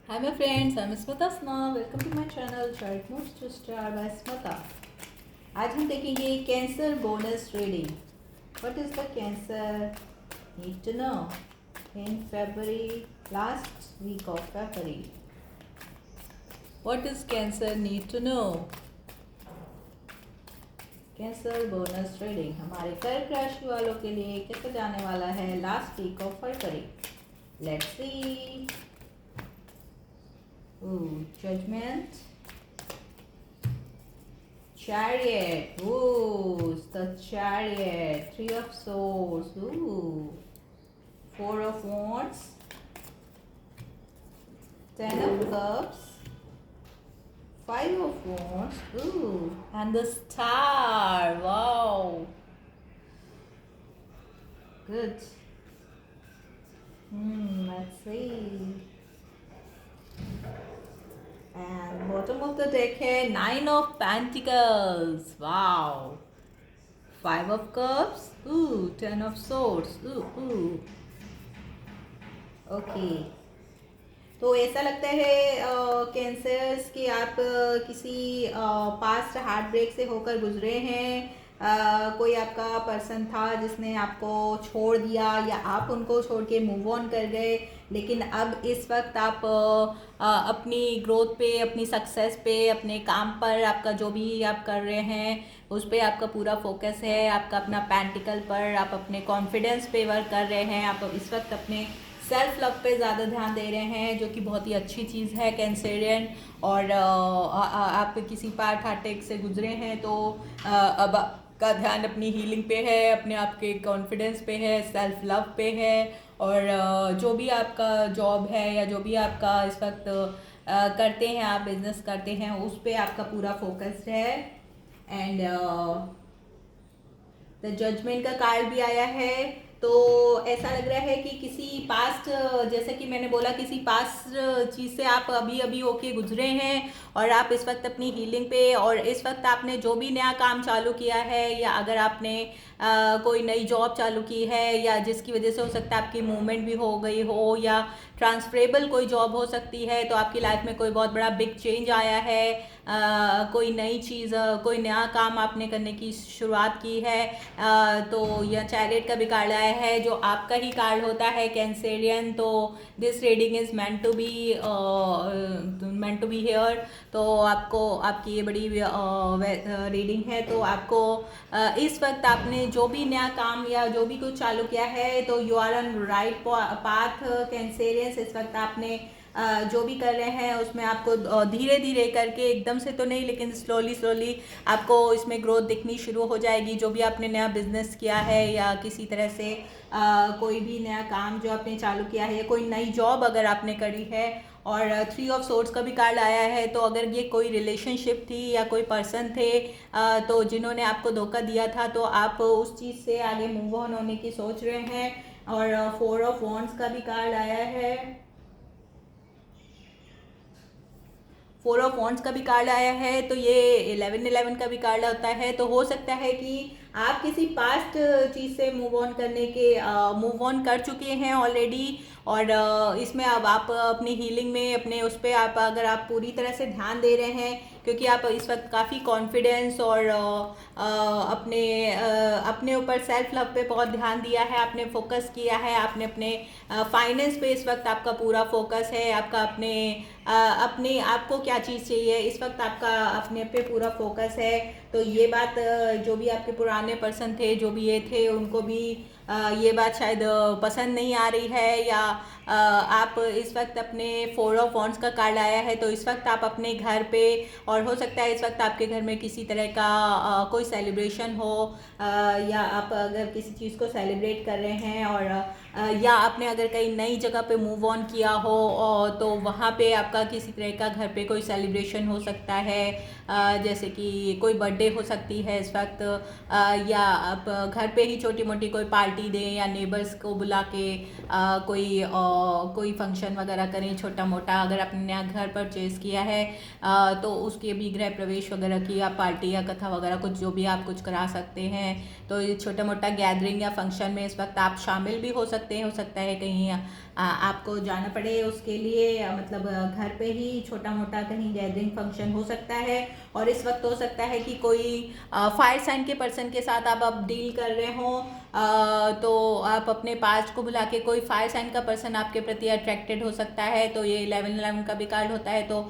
Hi my friends, I'm Smita Sna. Welcome to my channel Chart Moves to Star by Smita. आज हम देखेंगे cancer bonus reading. What is the cancer need to know in February, last week of February? What is cancer need to know? Cancer bonus reading हमारे कर्क राशि वालों के लिए कैसे जाने वाला है last week of February. Let's see. Ooh, Judgment. Chariot. Ooh, the Chariot. Three of Swords. Ooh. Four of Wands. Ten of Cups. Five of Wands. Ooh. And the Star. Wow. Good. Let's see. And bottom of the deck है Nine of Pentacles. Wow. Five of Cups. Ooh, Ten of Swords. Ooh. Okay. तो ऐसा लगता है cancers कि आप किसी past heart break से होकर गुजरे हैं. कोई आपका पर्सन था जिसने आपको छोड़ दिया या आप उनको छोड़ के मूव ऑन कर गए, लेकिन अब इस वक्त आप अपनी ग्रोथ पे, अपनी सक्सेस पे, अपने काम पर, आपका जो भी आप कर रहे हैं उस पर आपका पूरा फोकस है. आपका अपना पेंटिकल पर, आप अपने कॉन्फिडेंस पे वर्क कर रहे हैं. आप इस वक्त अपने सेल्फ लव पे ज़्यादा ध्यान दे रहे हैं, जो कि बहुत ही अच्छी चीज़ है कैंसेरियन. और आप किसी पार्ट अटैक से गुजरे हैं तो अब आपका ध्यान अपनी हीलिंग पे है, अपने आप के कॉन्फिडेंस पे है, सेल्फ लव पे है. और जो भी आपका जॉब है या जो भी आपका इस वक्त करते हैं, आप बिजनेस करते हैं, उस पर आपका पूरा फोकस है. एंड द जजमेंट का कार्ड भी आया है. तो ऐसा लग रहा है कि किसी पास्ट, जैसे कि मैंने बोला, किसी पास्ट चीज़ से आप अभी अभी होके गुजरे हैं और आप इस वक्त अपनी हीलिंग पे, और इस वक्त आपने जो भी नया काम चालू किया है या अगर आपने कोई नई जॉब चालू की है या जिसकी वजह से हो सकता है आपकी मूवमेंट भी हो गई हो या ट्रांसफरेबल कोई जॉब हो सकती है, तो आपकी लाइफ में कोई बहुत बड़ा बिग चेंज आया है. कोई नई चीज़, कोई नया काम आपने करने की शुरुआत की है. तो यह चैरियट का भी कार्ड आया है जो आपका ही कार्ड होता है कैंसेरियन. तो this reading is meant to be here. तो आपको आपकी ये बड़ी रीडिंग है. तो आपको इस वक्त आपने जो भी नया काम या जो भी कुछ चालू किया है, तो you are on right path Cancerians. इस वक्त आपने जो भी कर रहे हैं उसमें आपको धीरे धीरे करके, एकदम से तो नहीं लेकिन स्लोली आपको इसमें ग्रोथ दिखनी शुरू हो जाएगी. जो भी आपने नया बिजनेस किया है या किसी तरह से कोई भी नया काम जो आपने चालू किया है, कोई नई जॉब अगर आपने करी है. और थ्री ऑफ सोर्ड्स का भी कार्ड आया है. तो अगर ये कोई रिलेशनशिप थी या कोई पर्सन थे तो जिन्होंने आपको धोखा दिया था, तो आप उस चीज़ से आगे मूव ऑन होने की सोच रहे हैं. और फोर ऑफ वॉन्ड्स का भी कार्ड आया है. फोर ऑफ वॉन्ड्स का भी कार्ड आया है. तो ये 11 का भी कार्ड होता है. तो हो सकता है कि आप किसी पास्ट चीज़ से मूव ऑन कर चुके हैं ऑलरेडी. और इसमें अब आप अपनी हीलिंग में, अपने उस पर आप अगर आप पूरी तरह से ध्यान दे रहे हैं, क्योंकि आप इस वक्त काफ़ी कॉन्फिडेंस और अपने ऊपर सेल्फ लव पे बहुत ध्यान दिया है, आपने फोकस किया है. आपने अपने फाइनेंस पे इस वक्त आपका पूरा फोकस है. आपका अपने आपको क्या चीज़ चाहिए, इस वक्त आपका अपने पे पूरा फोकस है. तो ये बात जो भी आपके पुराने पर्सन थे, जो भी ये थे, उनको भी ये बात शायद पसंद नहीं आ रही है. या आप इस वक्त अपने फोर ऑफ वॉन्ड्स का कार्ड आया है. तो इस वक्त आप अपने घर पे, और हो सकता है इस वक्त आपके घर में किसी तरह का कोई सेलिब्रेशन हो, या आप अगर किसी चीज़ को सेलिब्रेट कर रहे हैं, और या आपने अगर कहीं नई जगह पे मूव ऑन किया हो, तो वहाँ पे आपका किसी तरह का घर पे कोई सेलिब्रेशन हो सकता है. जैसे कि कोई बर्थडे हो सकती है इस वक्त, या आप घर पे ही छोटी मोटी कोई पार्टी पार्टी दें या नेबर्स को बुला के कोई फंक्शन वगैरह करें छोटा मोटा। अगर आपने नया घर परचेज़ किया है तो उसके भी गृह प्रवेश वगैरह की या पार्टी या कथा वगैरह कुछ जो भी आप कुछ करा सकते हैं। तो ये छोटा मोटा गैदरिंग या फंक्शन में इस वक्त आप शामिल भी हो सकते हैं। हो सकता है कहीं आपको जाना पड़े उसके लिए, मतलब घर पे ही छोटा मोटा कहीं गैदरिंग फंक्शन हो सकता है। और इस वक्त हो सकता है कि कोई फायर साइन के पर्सन के साथ आप डील कर रहे हो, तो आप अपने पास्ट को बुला के कोई फायर साइन का पर्सन आपके प्रति अट्रैक्टेड हो सकता है। तो ये 1111 का भी कार्ड होता है। तो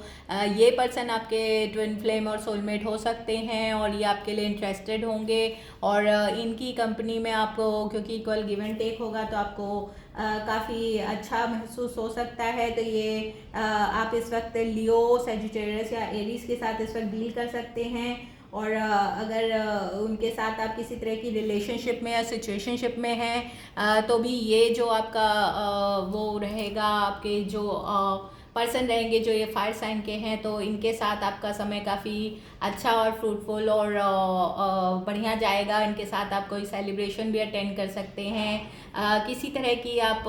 ये पर्सन आपके ट्विन फ्लेम और सोलमेट हो सकते हैं और ये आपके लिए इंटरेस्टेड होंगे। और इनकी कंपनी में आपको, क्योंकि इक्वल गिव एंड टेक होगा, तो आपको काफ़ी अच्छा महसूस हो सकता है। तो ये आप इस वक्त लियो, सेजिटेरियस या एरीज के साथ इस वक्त डील कर सकते हैं। और अगर उनके साथ आप किसी तरह की रिलेशनशिप में या सिचुएशनशिप में हैं तो भी ये जो आपका वो रहेगा, आपके जो पर्सन रहेंगे जो ये फायर साइन के हैं, तो इनके साथ आपका समय काफ़ी अच्छा और फ्रूटफुल और बढ़िया जाएगा। इनके साथ आप कोई सेलिब्रेशन भी अटेंड कर सकते हैं। किसी तरह की आप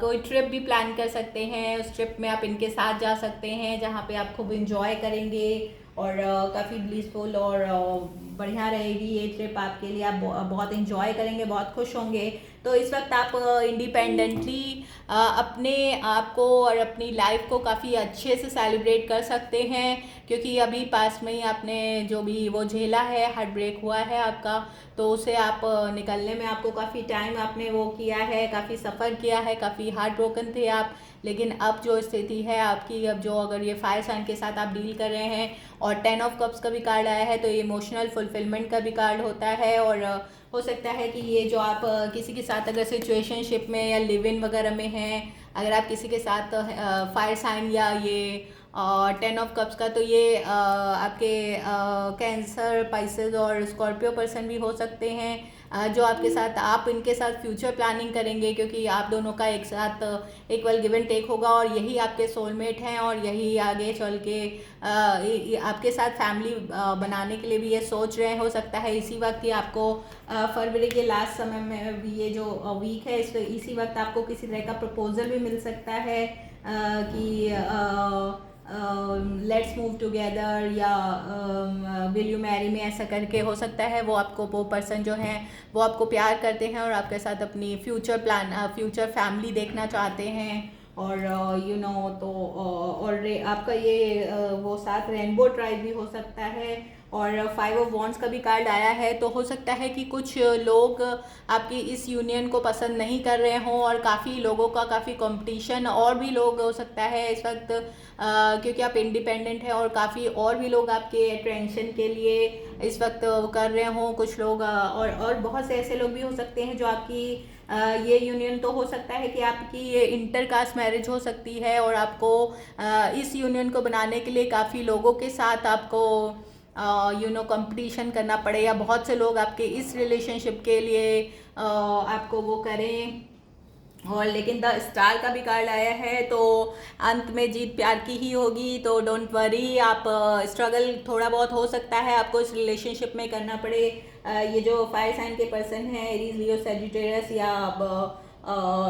कोई ट्रिप भी प्लान कर सकते हैं। उस ट्रिप में आप इनके साथ जा सकते हैं जहाँ पे आप खूब इंजॉय करेंगे और काफ़ी ब्लिसफुल और बढ़िया रहेगी ये ट्रिप आपके लिए। आप बहुत इंजॉय करेंगे, बहुत खुश होंगे। तो इस वक्त आप इंडिपेंडेंटली अपने आप को और अपनी लाइफ को काफ़ी अच्छे से सेलिब्रेट कर सकते हैं, क्योंकि अभी पास में ही आपने जो भी वो झेला है, हार्ट ब्रेक हुआ है आपका, तो उसे आप निकलने में आपको काफ़ी टाइम आपने वो किया है, काफ़ी सफ़र किया है, काफ़ी हार्ट ब्रोकन थे आप। लेकिन अब जो स्थिति है आपकी, अब जो अगर ये फायर साइन के साथ आप डील कर रहे हैं और 10 ऑफ कप्स का भी कार्ड आया है, तो ये इमोशनल फुलफिलमेंट का भी कार्ड होता है। और हो सकता है कि ये जो आप किसी के साथ अगर सिचुएशनशिप में या लिव इन वगैरह में हैं, अगर आप किसी के साथ फायर साइन या ये 10 ऑफ कप्स का, तो ये आपके कैंसर, पाइसेस और स्कॉर्पियो पर्सन भी हो सकते हैं जो आपके साथ, आप इनके साथ फ्यूचर प्लानिंग करेंगे, क्योंकि आप दोनों का एक साथ इक्वल गिव एंड टेक होगा और यही आपके सोलमेट हैं और यही आगे चल के आपके साथ फैमिली बनाने के लिए भी ये सोच रहे हैं। हो सकता है इसी वक्त ही आपको फरवरी के लास्ट समय में भी ये जो वीक है इसी वक्त आपको किसी तरह का प्रपोजल भी मिल सकता है कि लेट्स मूव टुगेदर या विल यू मैरी में, ऐसा करके हो सकता है वो पर्सन जो हैं वो आपको प्यार करते हैं और आपके साथ अपनी फ्यूचर फैमिली देखना चाहते हैं। और तो और आपका ये वो साथ रेनबो ट्राइब भी हो सकता है। और 5 ऑफ वॉन्ड्स का भी कार्ड आया है। तो हो सकता है कि कुछ लोग आपकी इस यूनियन को पसंद नहीं कर रहे हों और काफ़ी लोगों का काफ़ी कंपटीशन और भी लोग हो सकता है इस वक्त, क्योंकि आप इंडिपेंडेंट हैं और काफ़ी और भी लोग आपके अटेंशन के लिए इस वक्त कर रहे हों कुछ लोग, और बहुत से ऐसे लोग भी हो सकते हैं जो आपकी ये यूनियन, तो हो सकता है कि आपकी ये इंटरकास्ट मैरिज हो सकती है और आपको इस यूनियन को बनाने के लिए काफ़ी लोगों के साथ आपको कंपटीशन करना पड़े, या बहुत से लोग आपके इस रिलेशनशिप के लिए आपको वो करें। और लेकिन द स्टार का भी कार्ड आया है, तो अंत में जीत प्यार की ही होगी। तो डोंट वरी, आप स्ट्रगल थोड़ा बहुत हो सकता है आपको इस रिलेशनशिप में करना पड़े। ये जो फायर साइन के पर्सन हैं, एरीज, लियो, सेजिटेरियस या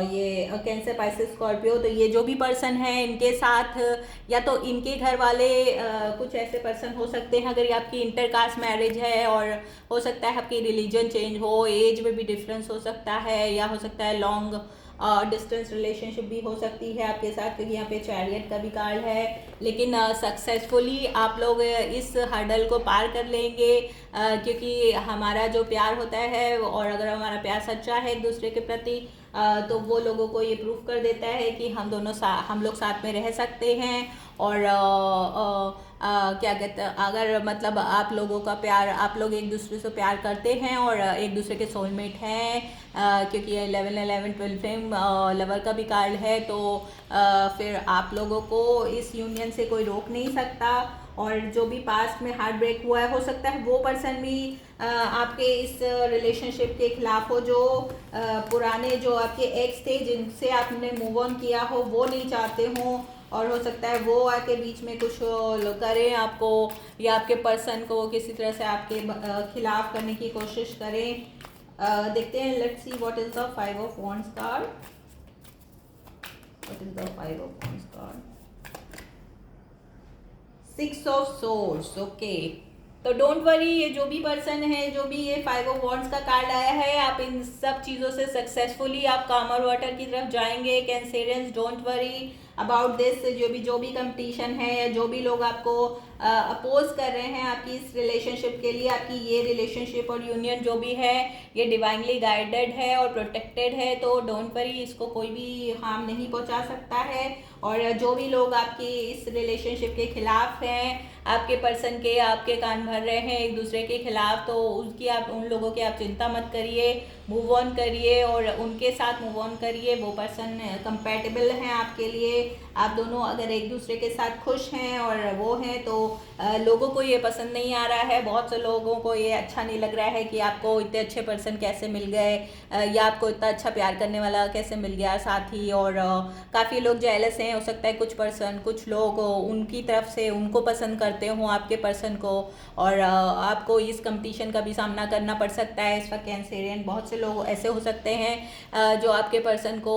ये कैंसर, पाइसेस, स्कॉर्पियो, तो ये जो भी पर्सन है इनके साथ या तो इनके घर वाले कुछ ऐसे पर्सन हो सकते हैं, अगर ये आपकी इंटरकास्ट मैरिज है, और हो सकता है आपकी रिलीजन चेंज हो, एज में भी डिफरेंस हो सकता है, या हो सकता है लॉन्ग डिस्टेंस रिलेशनशिप भी हो सकती है आपके साथ, क्योंकि यहाँ पे चैरियट का भी कार्ड है। लेकिन सक्सेसफुली आप लोग इस हर्डल को पार कर लेंगे, क्योंकि हमारा जो प्यार होता है, और अगर हमारा प्यार सच्चा है एक दूसरे के प्रति, तो वो लोगों को ये प्रूफ कर देता है कि हम लोग साथ में रह सकते हैं। और क्या कहते हैं, अगर मतलब आप लोगों का प्यार, आप लोग एक दूसरे से प्यार करते हैं और एक दूसरे के सोलमेट हैं, क्योंकि 1111 ट्विन फ्लेम लवर का भी कार्ड है, तो फिर आप लोगों को इस यूनियन से कोई रोक नहीं सकता। और जो भी पास्ट में हार्ट ब्रेक हुआ है, हो सकता है वो पर्सन भी आपके इस रिलेशनशिप के खिलाफ हो, जो पुराने जो आपके एक्स थे जिनसे आपने मूव ऑन किया हो, वो नहीं चाहते हों, और हो सकता है वो आके बीच में कुछ करें आपको, या आपके पर्सन को किसी तरह से आपके खिलाफ करने की कोशिश करें। देखते हैं, let's see what is the 5 of wands card. What is the 5 of wands card? 6 of swords. Okay, तो डोंट वरी, ये जो भी पर्सन है, जो भी ये 5 ऑफ वॉन्ड्स का कार्ड आया है, आप इन सब चीज़ों से सक्सेसफुली आप कामर वाटर की तरफ जाएंगे. Cancerians, don't worry about this. जो भी कंपटीशन है या जो भी लोग आपको अपोज कर रहे हैं आपकी इस रिलेशनशिप के लिए, आपकी ये रिलेशनशिप और यूनियन जो भी है ये डिवाइनली गाइडेड है और प्रोटेक्टेड है. तो डोंट वरी, इसको कोई भी हार्म नहीं पहुंचा सकता है. और जो भी लोग आपकी इस रिलेशनशिप के खिलाफ हैं, आपके पर्सन के आपके कान भर रहे हैं एक दूसरे के खिलाफ, तो उसकी आप उन लोगों की आप चिंता मत करिए. मूव ऑन करिए और उनके साथ मूव ऑन करिए. वो पर्सन कंपैटिबल हैं आपके लिए. आप दोनों अगर एक दूसरे के साथ खुश हैं और वो हैं, तो लोगों को ये पसंद नहीं आ रहा है. बहुत से लोगों को ये अच्छा नहीं लग रहा है कि आपको इतने अच्छे पर्सन कैसे मिल गए, या आपको इतना अच्छा प्यार करने वाला कैसे मिल गया साथी. और काफ़ी लोग जेलस हैं. हो सकता है कुछ लोग उनकी तरफ से उनको पसंद करते हों आपके पर्सन को, और आपको इस कंपटीशन का भी सामना करना पड़ सकता है इस वक्त कैंसेरियन. बहुत से लोग ऐसे हो सकते हैं जो आपके पर्सन को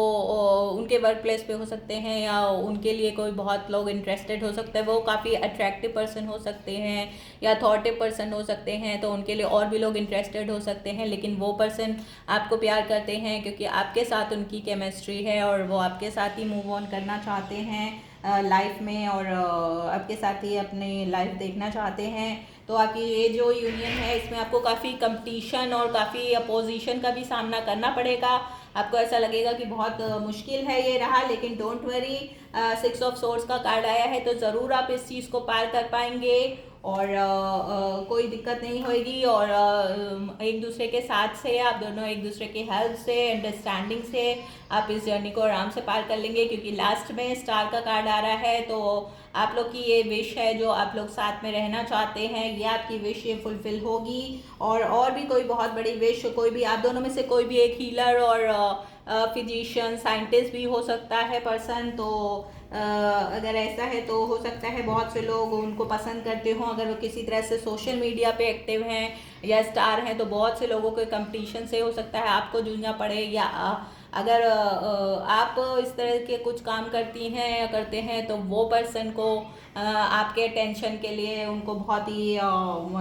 उनके वर्क प्लेस पे हो सकते हैं, या उनके लिए कोई बहुत लोग इंटरेस्टेड हो सकते हैं. वो काफ़ी अट्रैक्टिव पर्सन हो सकते हैं या थॉटिव पर्सन हो सकते हैं, तो उनके लिए और भी लोग इंटरेस्टेड हो सकते हैं. लेकिन वो पर्सन आपको प्यार करते हैं क्योंकि आपके साथ उनकी केमिस्ट्री है और वो आपके साथ ही मूव ऑन करना चाहते हैं लाइफ में, और आपके साथ ही अपनी लाइफ देखना चाहते हैं. तो आपकी ये जो यूनियन है इसमें आपको काफ़ी कंपटीशन और काफ़ी अपोजिशन का भी सामना करना पड़ेगा. आपको ऐसा लगेगा कि बहुत मुश्किल है ये रहा, लेकिन डोंट वरी, 6 ऑफ सोर्ड्स का कार्ड आया है तो ज़रूर आप इस चीज़ को पार कर पाएंगे और कोई दिक्कत नहीं होगी. और एक दूसरे के साथ से आप दोनों एक दूसरे की हेल्प से, अंडरस्टैंडिंग से आप इस जर्नी को आराम से पार कर लेंगे. क्योंकि लास्ट में स्टार का कार्ड आ रहा है, तो आप लोग की ये विश है, जो आप लोग साथ में रहना चाहते हैं, ये आपकी विश ये फुलफिल होगी. और भी कोई बहुत बड़ी विश, कोई भी आप दोनों में से कोई भी एक हीलर और फिजिशियन, साइंटिस्ट भी हो सकता है पर्सन. तो अगर ऐसा है तो हो सकता है बहुत से लोग उनको पसंद करते हों. अगर वो किसी तरह से सोशल मीडिया पे एक्टिव हैं या स्टार हैं, तो बहुत से लोगों के कंपटीशन से हो सकता है आपको जूझना पड़े. या अगर आप इस तरह के कुछ काम करती हैं या करते हैं, तो वो पर्सन को आपके अटेंशन के लिए उनको बहुत ही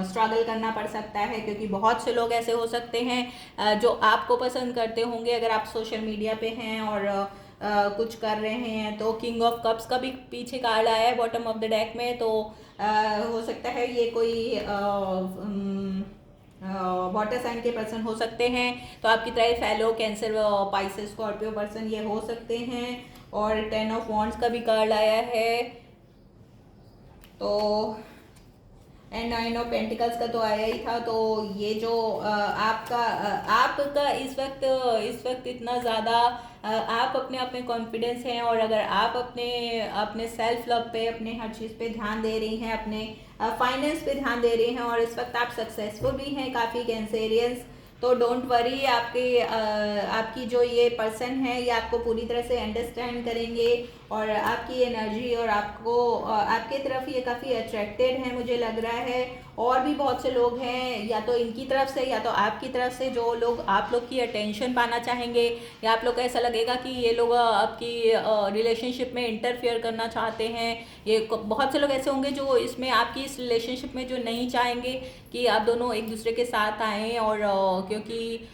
स्ट्रगल करना पड़ सकता है. क्योंकि बहुत से लोग ऐसे हो सकते हैं जो आपको पसंद करते होंगे अगर आप सोशल मीडिया पे हैं और कुछ कर रहे हैं. तो किंग ऑफ कप्स का भी पीछे कार्ड आया है बॉटम ऑफ द डेक में. तो हो सकता है ये कोई वाटर साइन के पर्सन हो सकते हैं. तो आपकी तरह fellow, cancer, Pisces, Scorpio person ये हो सकते हैं. और 10 ऑफ वॉन्ड्स का भी कार्ड आया है. तो एंड 9 ऑफ पेंटिकल्स का तो आया ही था. तो ये जो आपका इस वक्त इतना ज़्यादा आप अपने आप में कॉन्फिडेंस हैं, और अगर आप अपने सेल्फ लव पे, अपने हर चीज़ पे ध्यान दे रही हैं, अपने फाइनेंस पे ध्यान दे रही हैं, और इस वक्त आप सक्सेसफुल भी हैं काफ़ी कैंसेरियंस, तो डोंट वरी. आपकी जो ये पर्सन है ये आपको पूरी तरह से अंडरस्टैंड करेंगे, और आपकी एनर्जी और आपके तरफ ये काफ़ी अट्रैक्टेड है मुझे लग रहा है. और भी बहुत से लोग हैं, या तो इनकी तरफ से या तो आपकी तरफ से, जो लोग आप लोग की अटेंशन पाना चाहेंगे, या आप लोग को ऐसा लगेगा कि ये लोग आपकी रिलेशनशिप में इंटरफेयर करना चाहते हैं. ये बहुत से लोग ऐसे होंगे जो इसमें आपकी इस रिलेशनशिप में जो नहीं चाहेंगे कि आप दोनों एक दूसरे के साथ आएँ. और क्योंकि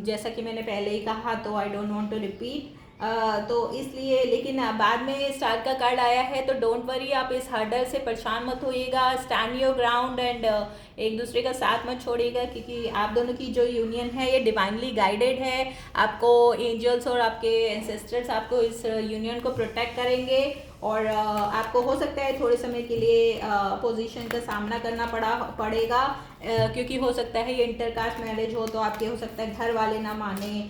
जैसा कि मैंने पहले ही कहा, तो I don't want to repeat. तो इसलिए, लेकिन बाद में स्टार का कार्ड आया है, तो डोंट वरी, आप इस हर्डल से परेशान मत होइएगा. स्टैंड योर ग्राउंड एंड एक दूसरे का साथ मत छोड़िएगा. क्योंकि आप दोनों की जो यूनियन है ये डिवाइनली गाइडेड है. आपको एंजल्स और आपके एंसेस्टर्स आपको इस यूनियन को प्रोटेक्ट करेंगे. और आपको हो सकता है थोड़े समय के लिए अपोजिशन का सामना करना पड़ेगा. क्योंकि हो सकता है ये इंटरकास्ट मैरिज हो, तो आपके हो सकता है घर वाले ना माने,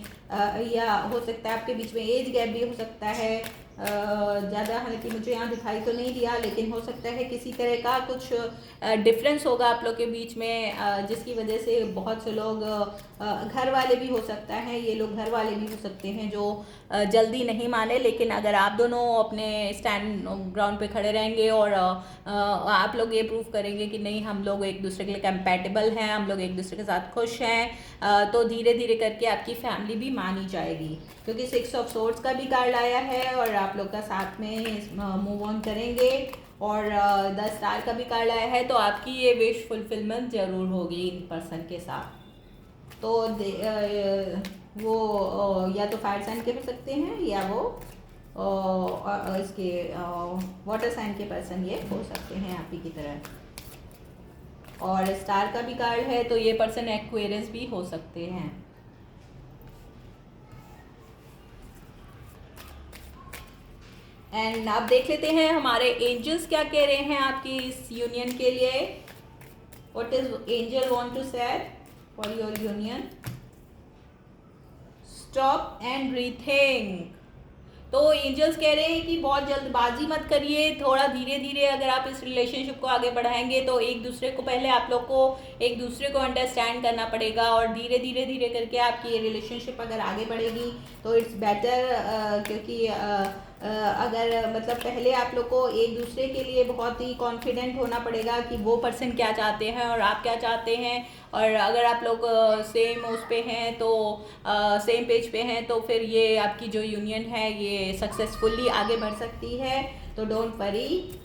या हो सकता है आपके बीच में एज गैप भी हो सकता है. ज़्यादा हालांकि मुझे यहाँ दिखाई तो नहीं दिया, लेकिन हो सकता है किसी तरह का कुछ डिफरेंस होगा आप लोग के बीच में, जिसकी वजह से बहुत से लोग घर वाले भी हो सकता है, ये लोग घर वाले भी हो सकते हैं जो जल्दी नहीं माने। लेकिन अगर आप दोनों अपने स्टैंड ग्राउंड पे खड़े रहेंगे और आप लोग ये प्रूव करेंगे कि नहीं, हम लोग एक दूसरे के लिए कंपैटिबल हैं, हम लोग एक दूसरे के साथ खुश हैं, तो धीरे धीरे करके आपकी फैमिली भी मानी जाएगी, क्योंकि 6 ऑफ सोर्ड्स का भी कार्ड आया है और आप लोग का साथ में मूव ऑन करेंगे। और 10 स्टार का भी कार्ड आया है, तो आपकी ये विश फुलफिलमेंट जरूर होगी इन पर्सन के साथ। तो वो या तो फायर साइन के हो सकते हैं या वो इसके वाटर साइन के पर्सन ये हो सकते हैं आप ही की तरह। और स्टार का भी कार्ड है, तो ये पर्सन एक्वेरियस भी हो सकते हैं। एंड आप देख लेते हैं हमारे एंजल्स क्या कह रहे हैं आपकी इस यूनियन के लिए। What is angel want to say for your union? Stop and rethink. तो एंजल्स कह रहे हैं कि बहुत जल्दबाजी मत करिए, थोड़ा धीरे धीरे अगर आप इस रिलेशनशिप को आगे बढ़ाएंगे तो एक दूसरे को, पहले आप लोग को एक दूसरे को अंडरस्टैंड करना पड़ेगा, और धीरे धीरे धीरे करके आपकी ये रिलेशनशिप अगर आगे बढ़ेगी तो इट्स बेटर, क्योंकि अगर मतलब पहले आप लोग को एक दूसरे के लिए बहुत ही कॉन्फिडेंट होना पड़ेगा कि वो पर्सन क्या चाहते हैं और आप क्या चाहते हैं। और अगर आप लोग सेम उस पे हैं, तो सेम पेज पे हैं, तो फिर ये आपकी जो यूनियन है ये सक्सेसफुली आगे बढ़ सकती है। तो don't worry,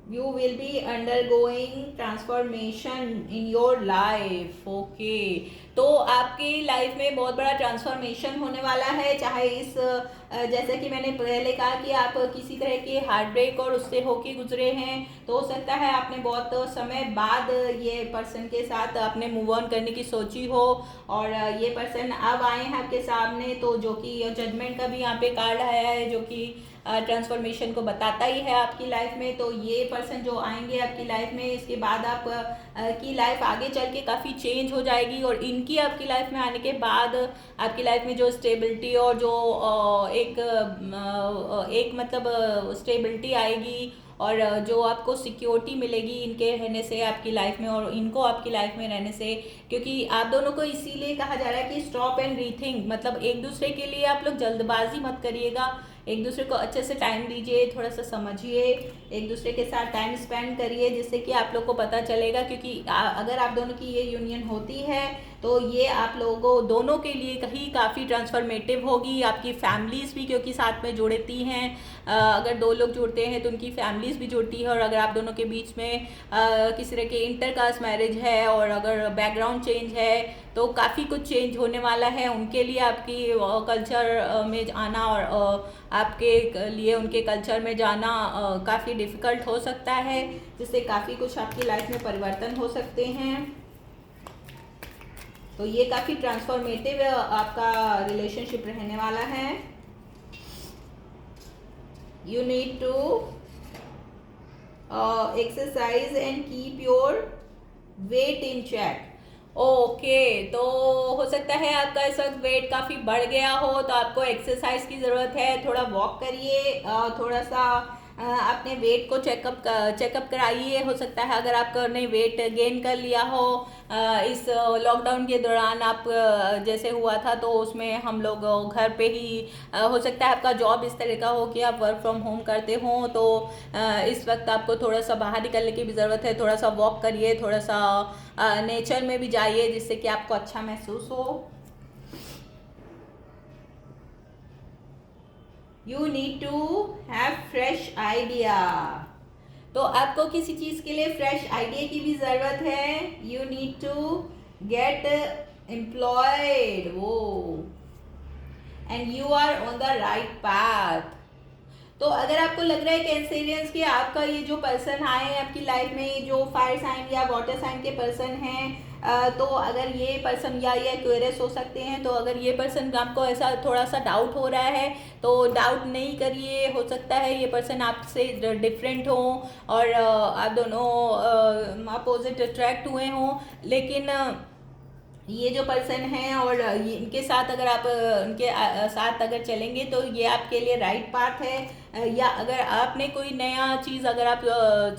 you will be undergoing transformation in your life। okay, तो आपकी लाइफ में बहुत बड़ा ट्रांसफॉर्मेशन होने वाला है, चाहे इस जैसे कि मैंने पहले कहा कि आप किसी तरह के हार्ट ब्रेक और उससे होके गुजरे हैं, तो हो सकता है आपने बहुत समय बाद ये पर्सन के साथ आपने मूव ऑन करने की सोची हो, और ये पर्सन अब आए हैं आपके सामने, तो जो कि जजमेंट का भी यहाँ पे कार्ड आया है, जो कि ट्रांसफॉर्मेशन को बताता ही है आपकी लाइफ में। तो ये पर्सन जो आएंगे आपकी लाइफ में, इसके बाद आप की लाइफ आगे चल के काफ़ी चेंज हो जाएगी, और इनकी आपकी लाइफ में आने के बाद आपकी लाइफ में जो स्टेबिलिटी और जो एक मतलब स्टेबिलिटी आएगी, और जो आपको सिक्योरिटी मिलेगी इनके रहने से आपकी लाइफ में, और इनको आपकी लाइफ में रहने से। क्योंकि आप दोनों को इसीलिए कहा जा रहा है कि स्टॉप एंड रीथिंक, मतलब एक दूसरे के लिए आप लोग जल्दबाजी मत करिएगा, एक दूसरे को अच्छे से टाइम दीजिए, थोड़ा सा समझिए, एक दूसरे के साथ टाइम स्पेंड करिए, जिससे कि आप लोग को पता चलेगा। क्योंकि अगर आप दोनों की ये यूनियन होती है तो ये आप लोगों दोनों के लिए कहीं काफ़ी ट्रांसफॉर्मेटिव होगी। आपकी फैमिलीज़ भी क्योंकि साथ में जुड़ती हैं, अगर दो लोग जुड़ते हैं तो उनकी फैमिलीज़ भी जुड़ती है, और अगर आप दोनों के बीच में किसी तरह के इंटरकास्ट मैरिज है और अगर बैकग्राउंड चेंज है, तो काफ़ी कुछ चेंज होने वाला है उनके लिए। आपकी कल्चर में आना और आपके लिए उनके कल्चर में जाना काफ़ी डिफ़िकल्ट हो सकता है, जिससे काफ़ी कुछ आपकी लाइफ में परिवर्तन हो सकते हैं। तो ये काफ़ी ट्रांसफॉर्मेटिव आपका रिलेशनशिप रहने वाला है। You need to exercise and keep your weight in check. Okay, तो हो सकता है आपका इस वक्त वेट काफ़ी बढ़ गया हो, तो आपको एक्सरसाइज की ज़रूरत है। थोड़ा वॉक करिए, थोड़ा सा अपने वेट को चेकअप कराइए। हो सकता है अगर आपने वेट गेन कर लिया हो इस लॉकडाउन के दौरान, आप जैसे हुआ था, तो उसमें हम लोग घर पे ही, हो सकता है आपका जॉब इस तरह का हो कि आप वर्क फ्रॉम होम करते हो, तो इस वक्त आपको थोड़ा सा बाहर निकलने की भी ज़रूरत है। थोड़ा सा वॉक करिए, थोड़ा सा नेचर में भी जाइए, जिससे कि आपको अच्छा महसूस हो। You need to have fresh idea. तो आपको किसी चीज़ के लिए फ्रेश आइडिया की भी ज़रूरत है। You need to get employed, वो, and you are on the right path. तो अगर आपको लग रहा है कैंसेरियंस कि आपका ये जो पर्सन आए हैं आपकी लाइफ में, जो फायर साइन या वाटर साइन के पर्सन हैं, तो अगर ये पर्सन या ये एक्वेरियस हो सकते हैं, तो अगर ये पर्सन आपको ऐसा थोड़ा सा डाउट हो रहा है तो डाउट नहीं करिए। हो सकता है ये पर्सन आपसे डिफरेंट हो और आप दोनों अपोजिट अट्रैक्ट हुए हों, लेकिन ये जो पर्सन हैं और ये इनके साथ अगर आप इनके साथ अगर चलेंगे तो ये आपके लिए राइट पाथ है। या अगर आपने कोई नया चीज़ अगर आप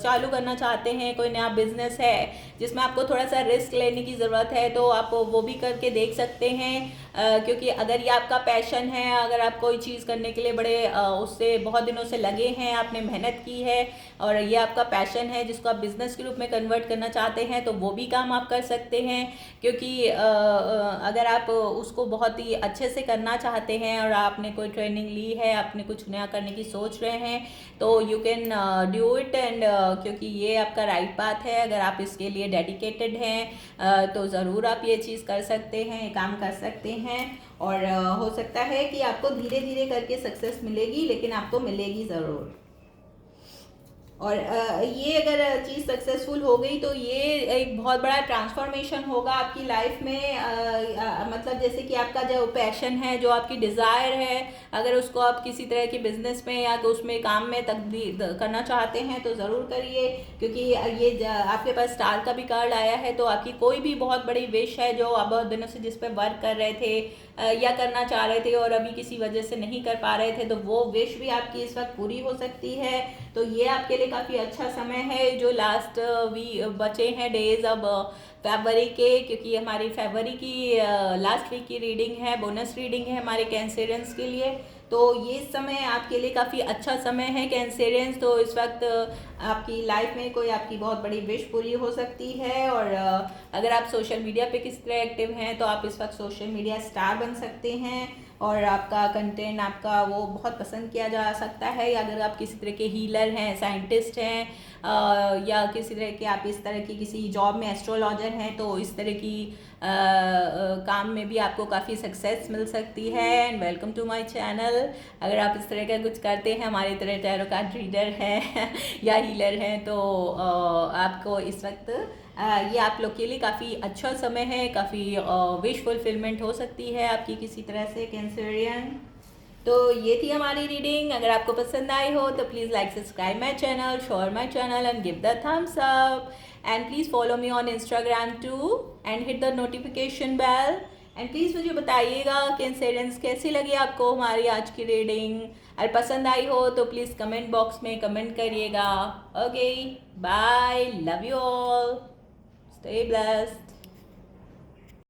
चालू करना चाहते हैं, कोई नया बिजनेस है जिसमें आपको थोड़ा सा रिस्क लेने की ज़रूरत है, तो आप वो भी करके देख सकते हैं। क्योंकि अगर ये आपका पैशन है, अगर आप कोई चीज़ करने के लिए बड़े उससे बहुत दिनों से लगे हैं, आपने मेहनत की है और ये आपका पैशन है जिसको आप बिज़नेस के रूप में कन्वर्ट करना चाहते हैं, तो वो भी काम आप कर सकते हैं। क्योंकि अगर आप उसको बहुत ही अच्छे से करना चाहते हैं और आपने कोई ट्रेनिंग ली है, आपने कुछ नया करने की सोच रहे हैं, तो you can do it. And क्योंकि ये आपका राइट पाथ है, अगर आप इसके लिए डेडिकेटेड हैं तो ज़रूर आप ये चीज़ कर सकते हैं, ये काम कर सकते हैं। और हो सकता है कि आपको धीरे धीरे करके सक्सेस मिलेगी, लेकिन आपको मिलेगी ज़रूर। और ये अगर चीज़ सक्सेसफुल हो गई तो ये एक बहुत बड़ा ट्रांसफॉर्मेशन होगा आपकी लाइफ में। मतलब जैसे कि आपका जो पैशन है, जो आपकी डिज़ायर है, अगर उसको आप किसी तरह के बिजनेस में या उसमें काम में तब्दील करना चाहते हैं तो ज़रूर करिए। क्योंकि ये आपके पास स्टार का भी कार्ड आया है, तो आपकी कोई भी बहुत बड़ी विश है जो आप बहुत दिनों से जिस पर वर्क कर रहे थे या करना चाह रहे थे और अभी किसी वजह से नहीं कर पा रहे थे, तो वो विश भी आपकी इस वक्त पूरी हो सकती है। तो ये आपके लिए काफ़ी अच्छा समय है जो लास्ट बचे हैं डेज अब फरवरी के, क्योंकि हमारी फरवरी की लास्ट वीक की रीडिंग है, बोनस रीडिंग है हमारे कैंसेरियंस के लिए। तो ये समय आपके लिए काफ़ी अच्छा समय है कैंसेरियंस। तो इस वक्त आपकी लाइफ में कोई आपकी बहुत बड़ी विश पूरी हो सकती है। और अगर आप सोशल मीडिया पे किस तरह एक्टिव हैं तो आप इस वक्त सोशल मीडिया स्टार बन सकते हैं और आपका कंटेंट आपका वो बहुत पसंद किया जा सकता है। या अगर आप किसी तरह के हीलर हैं, साइंटिस्ट हैं, या किसी तरह के आप इस तरह की किसी जॉब में एस्ट्रोलॉजर हैं, तो इस तरह की काम में भी आपको काफ़ी सक्सेस मिल सकती है। And welcome to my channel. अगर आप इस तरह का कुछ करते हैं, हमारी तरह टैरो कार्ड रीडर हैं या हीलर हैं, तो आपको इस वक्त ये आप लोग के लिए काफ़ी अच्छा समय है, काफ़ी विश फुलफिलमेंट हो सकती है आपकी किसी तरह से कैंसरियन। तो ये थी हमारी रीडिंग। अगर आपको पसंद आई हो तो please like subscribe my channel, share my channel and give the thumbs up. And please follow me on Instagram too and hit the notification bell. And please मुझे बताइएगा कैंसेरियंस कैसी लगी आपको हमारी आज की रीडिंग। अगर पसंद आई हो तो प्लीज़ कमेंट बॉक्स में कमेंट करिएगा। Okay, bye, love you all, stay blessed.